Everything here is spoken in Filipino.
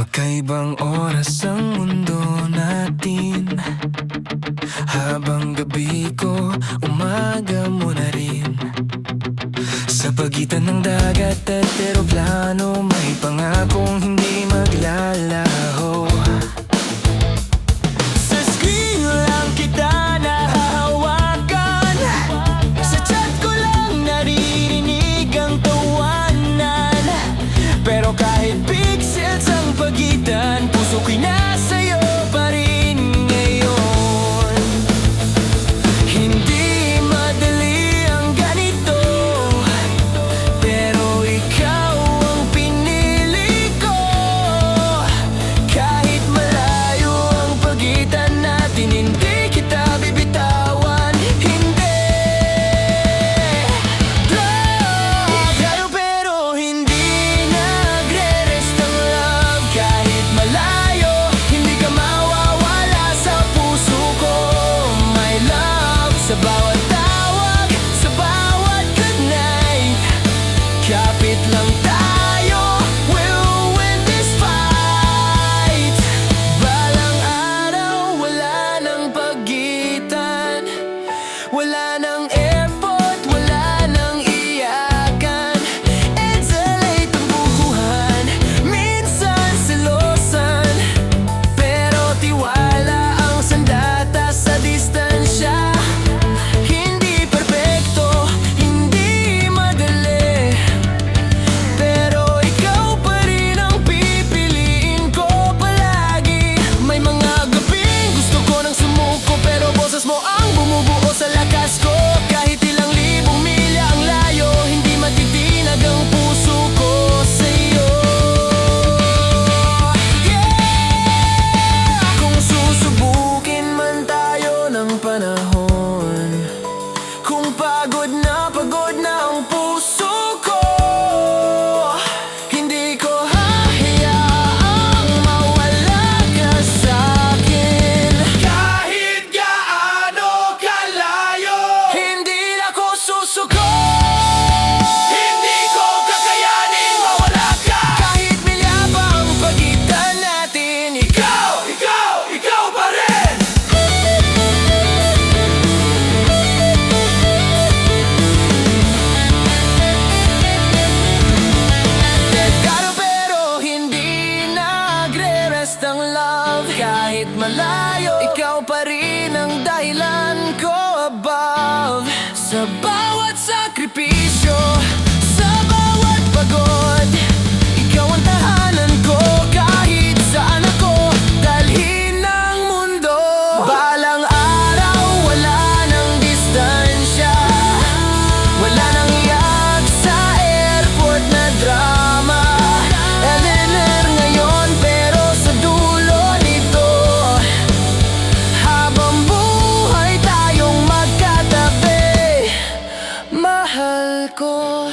Magkaibang oras ang mundo natin. Habang gabi ko, umaga mo na rin. Sa pagitan ng dagat at eroplano, may pangakong hindi maglalaho. Sa screen lang kita nahahawakan, sa chat ko lang naririnig ang tawanan. Pero kahit pixels ang pagitan, puso ko'y nasa'yo pa rin ngayon. Hindi madali ang ganito, pero ikaw ang pinili ko. Kahit malayo ang pagitan natin, hindi kita bibitawan. Hindi love, pero hindi nagre-rest ang love. Kahit malayo, hindi ka mawawala sa puso ko. My love, sa bawat tawag, sa bawat goodnight, kapit lang tayo, we'll win this fight. Balang araw, wala nang pagitan, wala nang airport, wala nang iyakan. It's a late ang bukuhan, minsan selosan, pero tiwala ang sandata sa distansya. Hindi perpekto, hindi madali, pero ikaw pa rin ang pipiliin ko palagi. May mga gabing gusto ko nang sumuko, pero boses mo ang bumubuo sa lakas ko. Kahit ilang libong milya ang layo, hindi matitinag ang puso ko sa'yo. Yeah! Kung susubukin man tayo ng panahon, kung pagod na ang puso ko, hindi ko hahayaang mawala ka sa'kin. Kahit gaano kalayo, hindi ako susuko. Hindi ko kakayanin mawala ka. Kahit milya pa ang pagitan natin, ikaw pa rin. Dekado pero hindi nagre-rest ang love. Kahit malayo, ikaw pa rin ang dahilan ko above. Sa bawat sakripisyo, sa bawat pagod, ikaw ang tahanan ko. Kahit saan ako dalhin ng mundo, balang araw, wala nang distansya, wala nang iyak sa airport na drama. LLR ngayon, pero sa dulo nito, habang buhay tayong magkatabi, mahal ko.